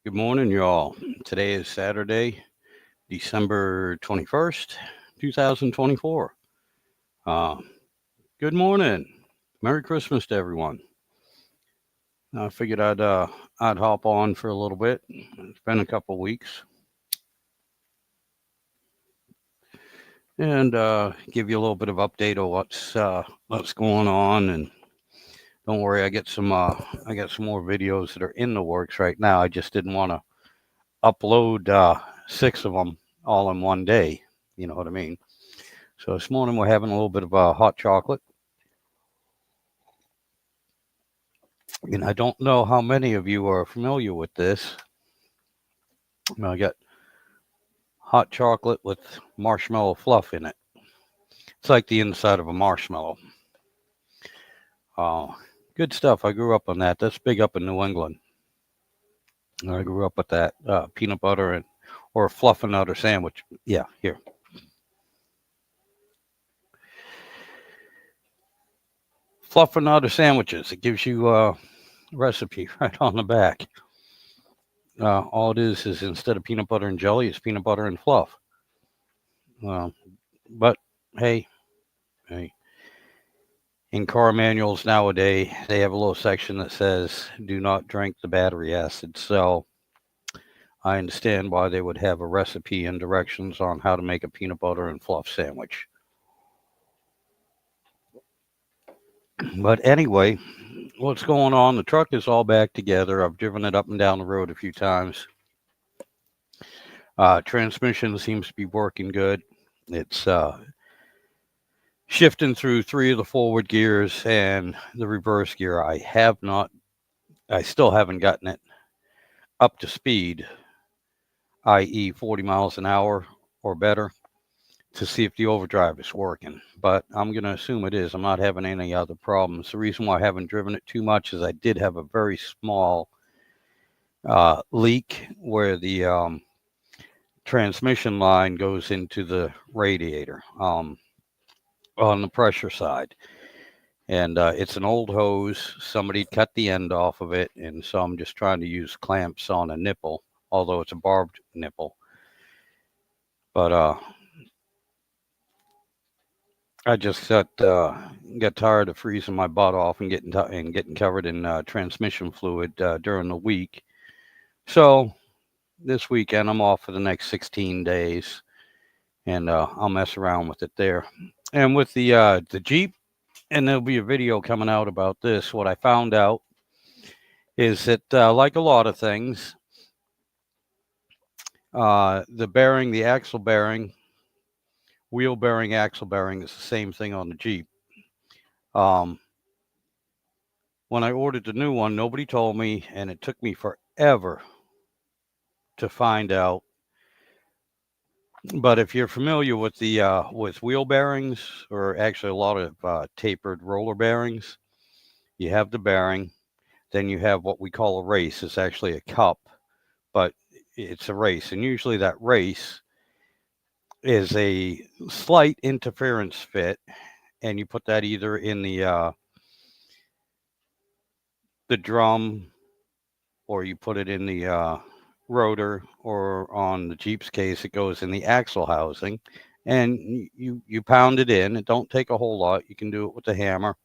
Good morning, y'all. Today is Saturday, December 21st, 2024. Uh, Good morning. Merry Christmas to everyone. I figured I'd hop on for a little bit. It's been a couple weeks and give you a little bit of update of what's going on. And don't worry, I got some more videos that are in the works right now. I just didn't want to upload six of them all in one day. You know what I mean? So this morning we're having a little bit of hot chocolate. And I don't know how many of you are familiar with this. I got hot chocolate with marshmallow fluff in it. It's like the inside of a marshmallow. Uh, Good stuff. I grew up on that. That's big up in New England. I grew up with that peanut butter and or fluff and nutter sandwich. Yeah, here. Fluff and nutter sandwiches. It gives you a recipe right on the back. All it is instead of peanut butter and jelly, it's peanut butter and fluff. Uh, but hey, hey, in car manuals nowadays, they have a little section that says, do not drink the battery acid. So I understand why they would have a recipe and directions on how to make a peanut butter and fluff sandwich. But anyway, what's going on? The truck is all back together. I've driven it up and down the road a few times. Transmission seems to be working good. It's shifting through three of the forward gears and the reverse gear. I still haven't gotten it up to speed, i.e., 40 miles an hour or better, to see if the overdrive is working. But I'm going to assume it is. I'm not having any other problems. The reason why I haven't driven it too much is I did have a very small leak where the transmission line goes into the radiator on the pressure side. And it's an old hose. Somebody cut the end off of it. And so I'm just trying to use clamps on a nipple, although it's a barbed nipple. But I just got tired of freezing my butt off and getting covered in transmission fluid during the week. So this weekend I'm off for the next 16 days, and I'll mess around with it there. And with the Jeep, and there'll be a video coming out about this. What I found out is that like a lot of things, the axle bearing, wheel bearing, axle bearing is the same thing on the Jeep. Um, when I ordered the new one, nobody told me, and it took me forever to find out. But if you're familiar with the with wheel bearings, or actually a lot of tapered roller bearings, you have the bearing, then you have what we call a race. It's actually a cup, but it's a race, and usually that race is a slight interference fit, and you put that either in the drum, or you put it in the rotor, or on the Jeep's case, it goes in the axle housing, and you pound it in. It don't take a whole lot. You can do it with a hammer,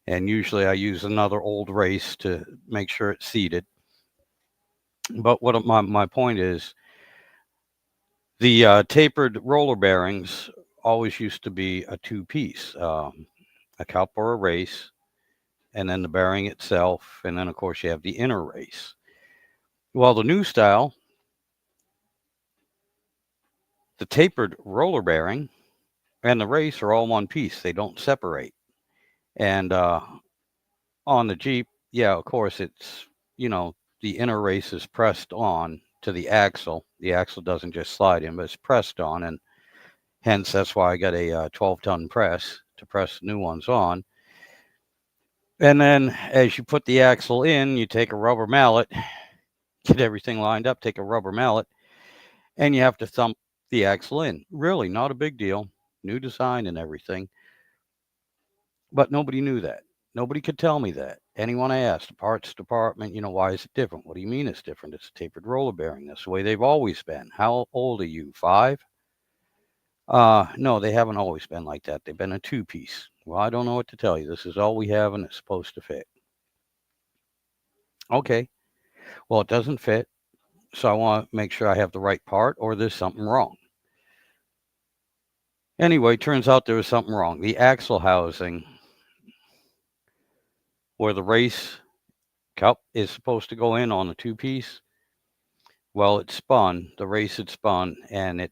and usually I use another old race to make sure it's seated. But what my point is, the tapered roller bearings always used to be a two-piece, a cup or a race, and then the bearing itself, and then of course you have the inner race. Well, the new style, the tapered roller bearing and the race are all one piece. They don't separate. And on the Jeep, yeah, of course, it's, the inner race is pressed on to the axle. The axle doesn't just slide in, but it's pressed on. And hence, that's why I got a 12-ton press to press new ones on. And then as you put the axle in, you take a rubber mallet, get everything lined up, take a rubber mallet, and you have to thump the axle in. Really, not a big deal. New design and everything. But nobody knew that. Nobody could tell me that. anyone I ask, the parts department, why is it different? What do you mean it's different? It's a tapered roller bearing. That's the way they've always been. How old are you? 5? No, they haven't always been like that. They've been a 2-piece. Well, I don't know what to tell you. This is all we have, and it's supposed to fit. Okay. Well, it doesn't fit, so I want to make sure I have the right part, or there's something wrong. Anyway, turns out there was something wrong. The axle housing, where the race cup is supposed to go in on the 2-piece, well, it spun. The race had spun, and it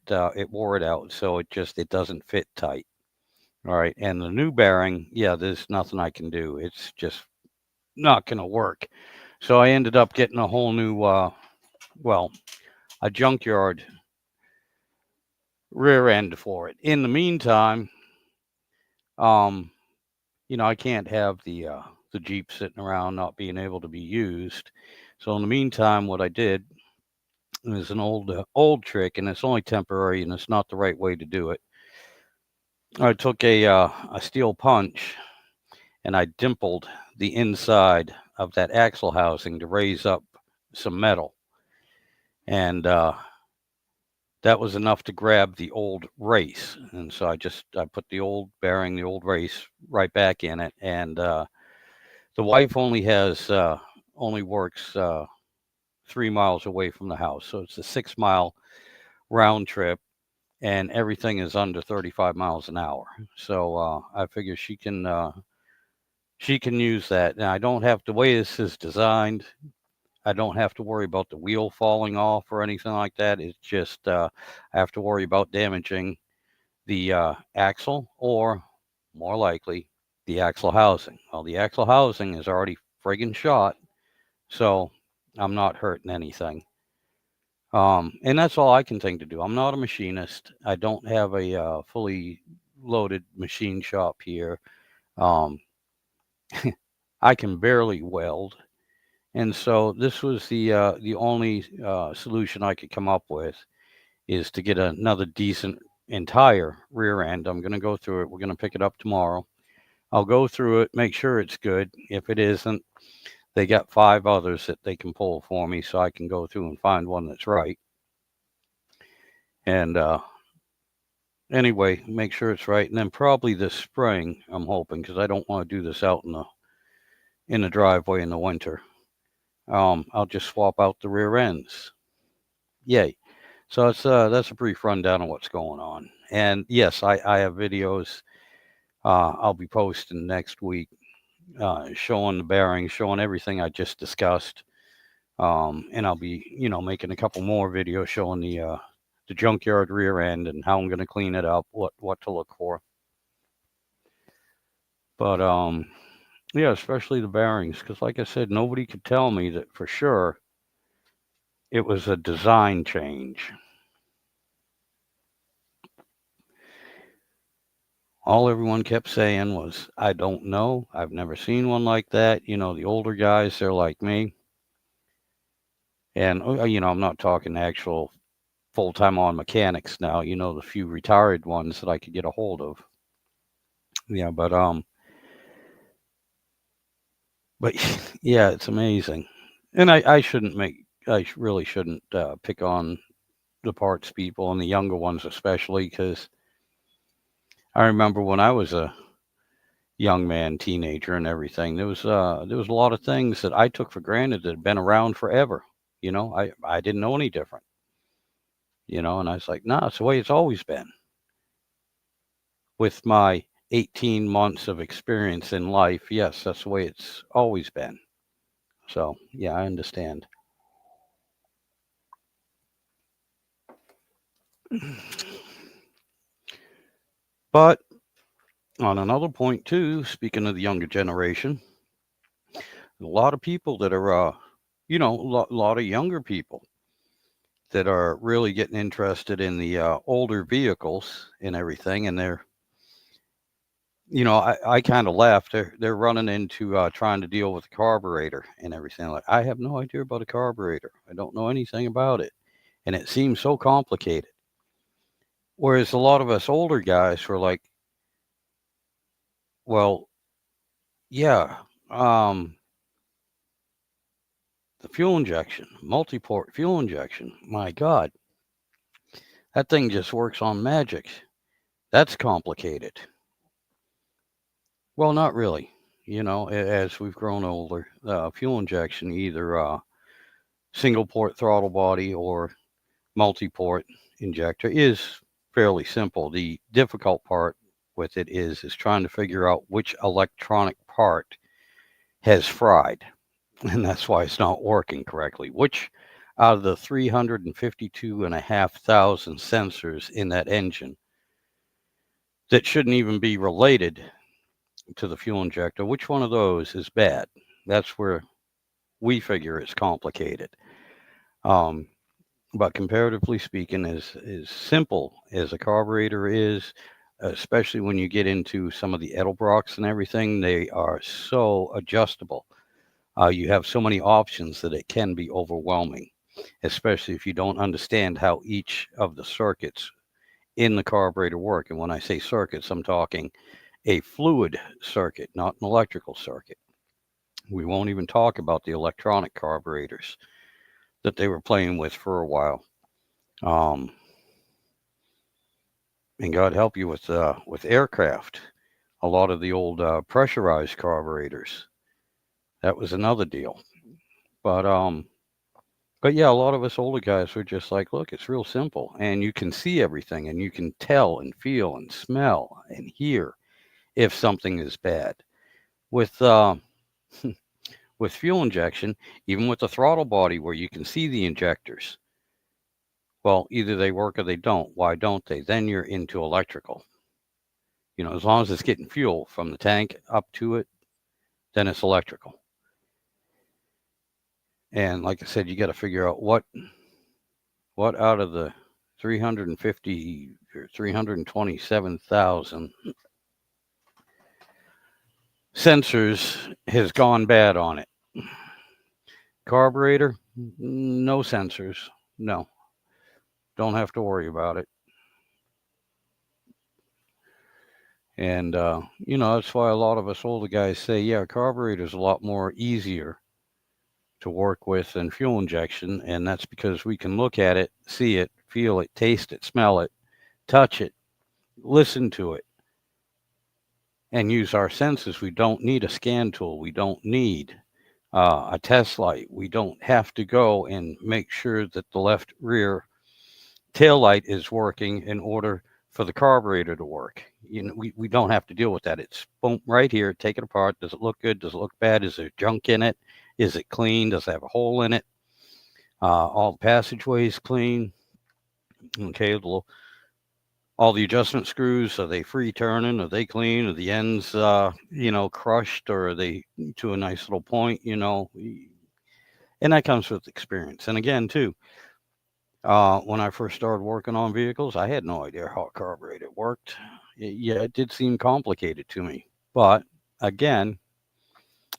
wore it out, so it doesn't fit tight. All right, and the new bearing, yeah, there's nothing I can do. It's just not going to work. So I ended up getting a whole new, a junkyard rear end for it. In the meantime, I can't have the Jeep sitting around not being able to be used. So in the meantime, what I did is an old trick, and it's only temporary, and it's not the right way to do it. I took a steel punch, and I dimpled the inside of that axle housing to raise up some metal, and that was enough to grab the old race. And so I put the old bearing, the old race, right back in it. And the wife only works 3 miles away from the house, so it's a 6-mile round trip, and everything is under 35 miles an hour. So I figure she can use that. Now I don't have the way this is designed. I don't have to worry about the wheel falling off or anything like that. It's just I have to worry about damaging the axle, or more likely the axle housing. Well, the axle housing is already friggin' shot, so I'm not hurting anything. And that's all I can think to do. I'm not a machinist. I don't have a fully loaded machine shop here. Um, I can barely weld. And so this was the only solution I could come up with, is to get another decent entire rear end. I'm going to go through it. We're going to pick it up tomorrow. I'll go through it, make sure it's good. If it isn't, they got 5 others that they can pull for me, so I can go through and find one that's right. And anyway, make sure it's right. And then probably this spring, I'm hoping, because I don't want to do this out in the driveway in the winter. I'll just swap out the rear ends. Yay. So that's a brief rundown of what's going on. And yes, I have videos I'll be posting next week showing the bearings, showing everything I just discussed. And I'll be, making a couple more videos showing the junkyard rear end and how I'm going to clean it up, what to look for. But yeah, especially the bearings, because like I said, nobody could tell me that for sure it was a design change. All everyone kept saying was, I don't know. I've never seen one like that. The older guys, they're like me. And, I'm not talking actual full-time on mechanics now, the few retired ones that I could get a hold of. Yeah, but yeah, it's amazing. And I really shouldn't pick on the parts people, and the younger ones especially, because I remember when I was a young man, teenager, and everything, there was a lot of things that I took for granted that had been around forever. I didn't know any different. And I was like, nah, it's the way it's always been. With my 18 months of experience in life, yes, that's the way it's always been. So yeah, I understand. But on another point too, speaking of the younger generation, a lot of people that are, lot of younger people that are really getting interested in the older vehicles and everything, and they're, I kind of laugh. They're running into trying to deal with the carburetor and everything. Like, I have no idea about a carburetor. I don't know anything about it, and it seems so complicated. Whereas a lot of us older guys were like, well, yeah, the fuel injection, multi-port fuel injection. My God, that thing just works on magic. That's complicated. Well, not really. As we've grown older, fuel injection, either single port throttle body or multi port injector, is fairly simple. The difficult part with it is trying to figure out which electronic part has fried, and that's why it's not working correctly. Which out of the 352,500 sensors in that engine that shouldn't even be related to the fuel injector, which one of those is bad? That's where we figure it's complicated. Um, but comparatively speaking, as simple as a carburetor is, especially when you get into some of the Edelbrocks and everything, they are so adjustable. You have so many options that it can be overwhelming, especially if you don't understand how each of the circuits in the carburetor work. And when I say circuits, I'm talking a fluid circuit, not an electrical circuit. We won't even talk about the electronic carburetors that they were playing with for a while. Um, and God help you with aircraft, a lot of the old pressurized carburetors. That was another deal. But yeah, a lot of us older guys were just like, look, it's real simple, and you can see everything, and you can tell and feel and smell and hear if something is bad. With with fuel injection, even with the throttle body where you can see the injectors, well, either they work or they don't. Why don't they? Then you're into electrical. As long as it's getting fuel from the tank up to it, then it's electrical. And like I said, you got to figure out what out of the 350 or 327,000 sensors has gone bad on it. Carburetor, no sensors. No, don't have to worry about it. And, that's why a lot of us older guys say, yeah, carburetor is a lot more easier to work with than fuel injection. And that's because we can look at it, see it, feel it, taste it, smell it, touch it, listen to it, and use our senses. We don't need a scan tool. We don't need a test light. We don't have to go and make sure that the left rear tail light is working in order for the carburetor to work. We don't have to deal with that. It's boom, right here. Take it apart. Does it look good? Does it look bad? Is there junk in it? Is it clean? Does it have a hole in it? All the passageways clean. Okay, all the adjustment screws, are they free turning? Are they clean? Are the ends, crushed, or are they to a nice little point? And that comes with experience. And again, too, when I first started working on vehicles, I had no idea how a carburetor worked. It did seem complicated to me. But again,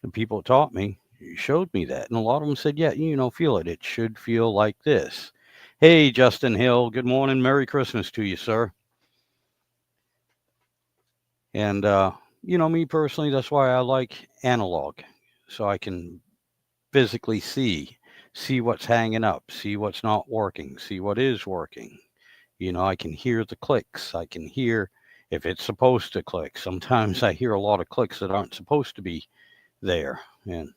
the people taught me, showed me that. And a lot of them said, yeah, feel it. It should feel like this. Hey, Justin Hill, good morning. Merry Christmas to you, sir. And, me personally, that's why I like analog. So I can physically see what's hanging up, see what's not working, see what is working. I can hear the clicks. I can hear if it's supposed to click. Sometimes I hear a lot of clicks that aren't supposed to be there. And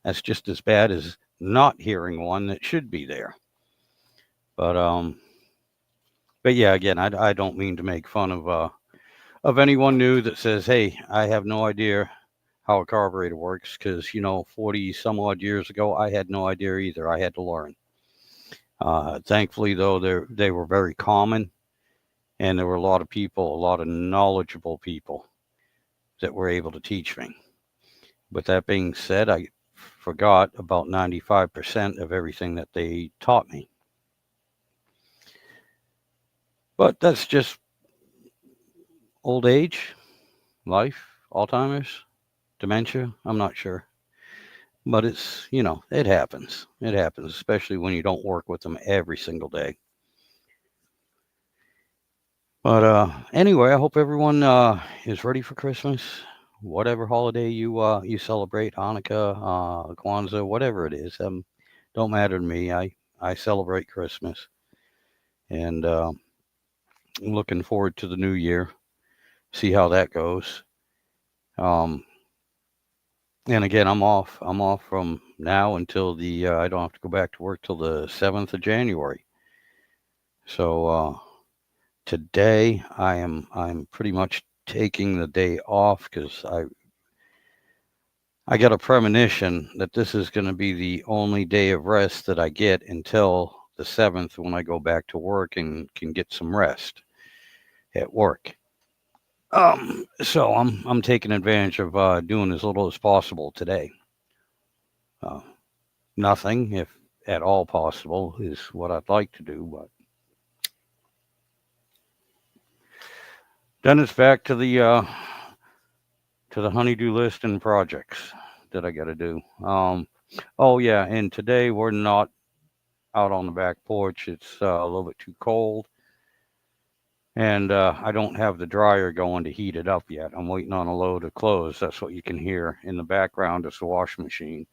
that's just as bad as not hearing one that should be there. But yeah, again, I don't mean to make fun of anyone new that says, hey, I have no idea how a carburetor works, because 40 some odd years ago I had no idea either. I had to learn. Thankfully, though, they were very common, and there were a lot of people, a lot of knowledgeable people that were able to teach me. With that being said, I forgot about 95% of everything that they taught me. But that's just old age, life, Alzheimer's, dementia, I'm not sure. But it's, it happens. It happens, especially when you don't work with them every single day. But anyway, I hope everyone is ready for Christmas. Whatever holiday you celebrate, Hanukkah, Kwanzaa, whatever it is. Don't matter to me. I celebrate Christmas, and I'm looking forward to the new year. See how that goes. Um, and again, I'm off. I'm off from now until the. I don't have to go back to work till the 7th of January. So today I'm pretty much taking the day off because I got a premonition that this is going to be the only day of rest that I get until the 7th when I go back to work and can get some rest at work. So I'm taking advantage of doing as little as possible today. Uh, Nothing, if at all possible, is what I'd like to do. But then it's back to the honeydew list and projects that I got to do. Oh yeah, and today we're not out on the back porch. It's a little bit too cold, and I don't have the dryer going to heat it up yet. I'm waiting on a load of clothes. That's what you can hear in the background. It's the washing machine.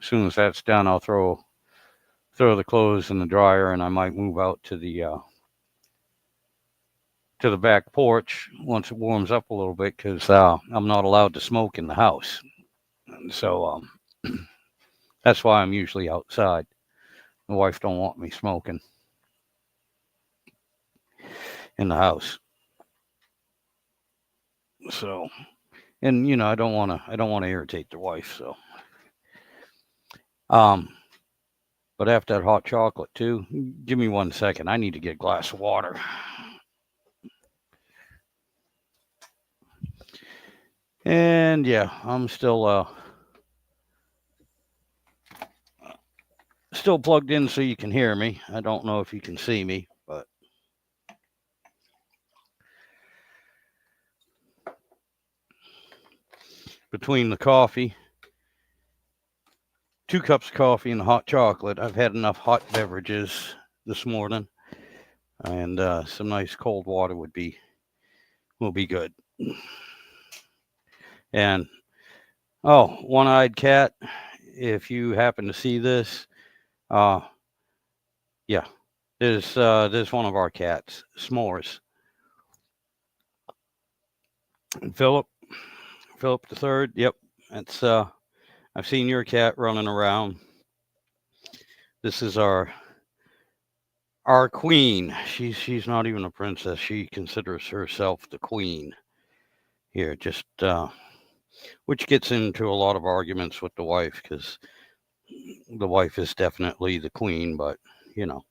As soon as that's done, I'll throw the clothes in the dryer, and I might move out to the back porch once it warms up a little bit because I'm not allowed to smoke in the house. And so that's why I'm usually outside. My wife don't want me smoking in the house. So, and I don't want to irritate the wife. So, um, but after that hot chocolate too, give me 1 second. I need to get a glass of water. And yeah, I'm still plugged in so you can hear me. I don't know if you can see me, but between the coffee, 2 cups of coffee and the hot chocolate, I've had enough hot beverages this morning, and some nice cold water will be good. And oh, one-eyed cat, if you happen to see this, uh, yeah, there's one of our cats, S'mores, and Philip the third. Yep, that's I've seen your cat running around. This is our queen. She's not even a princess. She considers herself the queen here. Just which gets into a lot of arguments with the wife because the wife is definitely the queen, but you know.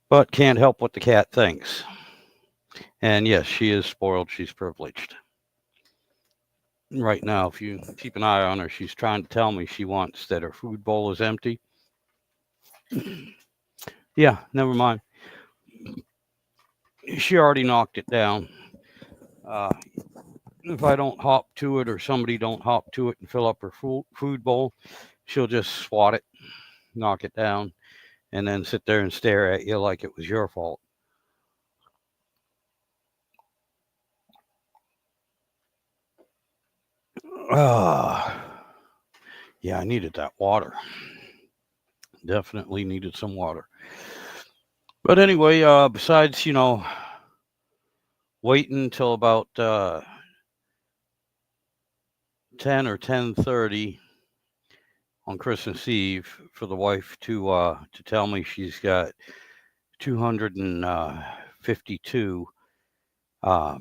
But can't help what the cat thinks. And yes, she is spoiled. She's privileged. Right now, if you keep an eye on her, she's trying to tell me she wants that her food bowl is empty. Yeah, never mind. She already knocked it down. Uh, if I don't hop to it or somebody don't hop to it and fill up her food bowl, she'll just swat it, knock it down, and then sit there and stare at you like it was your fault. Uh, yeah, I needed that water. Definitely needed some water. But anyway, besides, waiting until about 10 or 10:30 on Christmas Eve for the wife to tell me she's got 252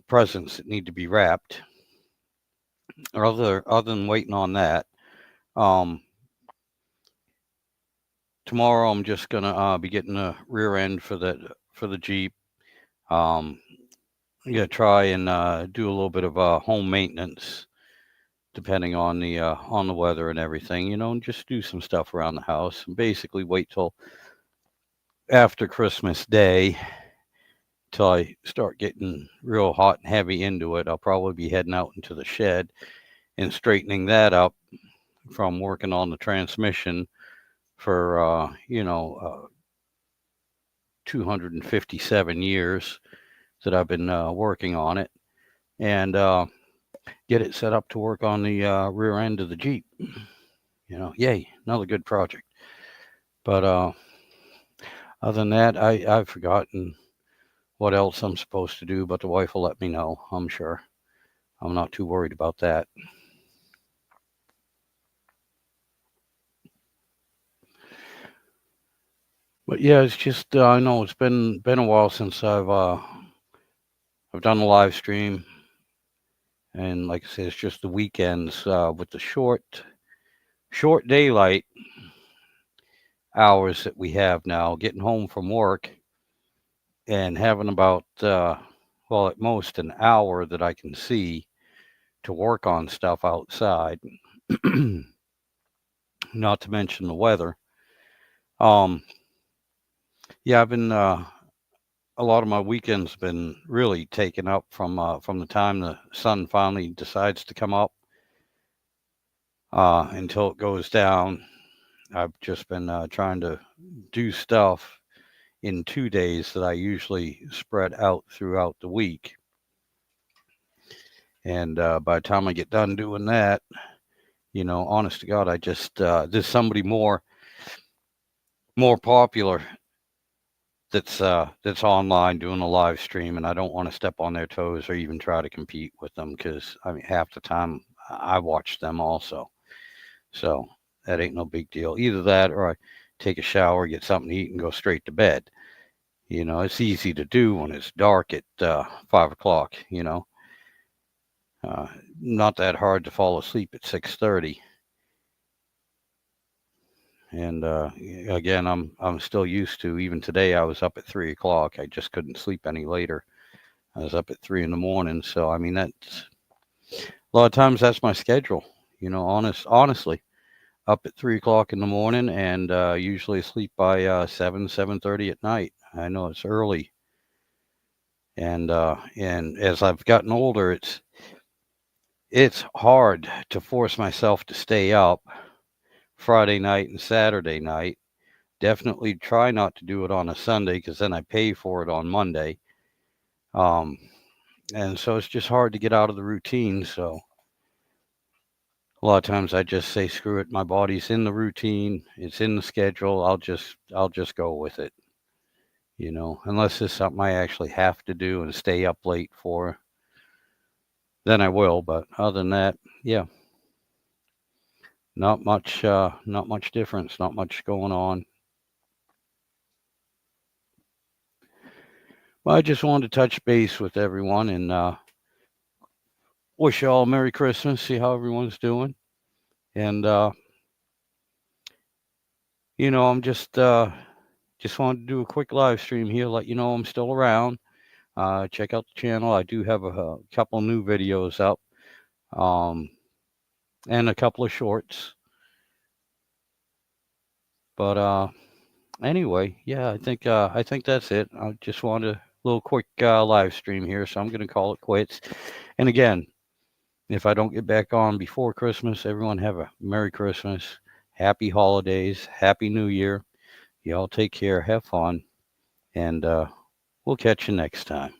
presents that need to be wrapped. Or other than waiting on that, um, tomorrow I'm just gonna be getting a rear end for the Jeep. I'm gonna try and do a little bit of home maintenance, depending on the weather and everything, and just do some stuff around the house. And basically, wait till after Christmas Day till I start getting real hot and heavy into it. I'll probably be heading out into the shed and straightening that up from working on the transmission for 257 years that I've been working on it. And get it set up to work on the rear end of the Jeep. Yay, another good project. But other than that, I've forgotten what else I'm supposed to do, but the wife will let me know, I'm sure. I'm not too worried about that. But yeah, it's just I know it's been a while since I've done a live stream, and like I said, it's just the weekends with the short daylight hours that we have now. Getting home from work and having about well, at most an hour that I can see to work on stuff outside. Not to mention the weather. Um, yeah, I've been a lot of my weekends been really taken up from the time the sun finally decides to come up until it goes down. I've just been trying to do stuff in 2 days that I usually spread out throughout the week. And by the time I get done doing that, honest to God, I just there's somebody more popular that's online doing a live stream, and I don't want to step on their toes or even try to compete with them because I mean half the time I watch them also, so that ain't no big deal. Either that or I take a shower, get something to eat, and go straight to bed. It's easy to do when it's dark at 5 o'clock. Uh, Not that hard to fall asleep at 6:30. And again, I'm still used to. Even today, I was up at 3 o'clock. I just couldn't sleep any later. I was up at 3 in the morning. So I mean, that's a lot of times that's my schedule. Honestly, up at 3 o'clock in the morning, and usually sleep by 7:30 at night. I know it's early, and as I've gotten older, it's hard to force myself to stay up Friday night and Saturday night. Definitely try not to do it on a Sunday because then I pay for it on Monday. Um, and so it's just hard to get out of the routine. So a lot of times I just say, screw it. My body's in the routine. It's in the schedule. I'll just go with it. Unless it's something I actually have to do and stay up late for, then I will. But other than that, yeah, not much difference. Not much going on. Well, I just wanted to touch base with everyone and wish you all a Merry Christmas. See how everyone's doing. And I'm just wanted to do a quick live stream here, let you know I'm still around. Check out the channel. I do have a couple new videos up, and a couple of shorts. But anyway, yeah, I think that's it. I just wanted a little quick live stream here, so I'm going to call it quits. And again, if I don't get back on before Christmas, everyone have a Merry Christmas, Happy Holidays, Happy New Year. Y'all take care, have fun, and we'll catch you next time.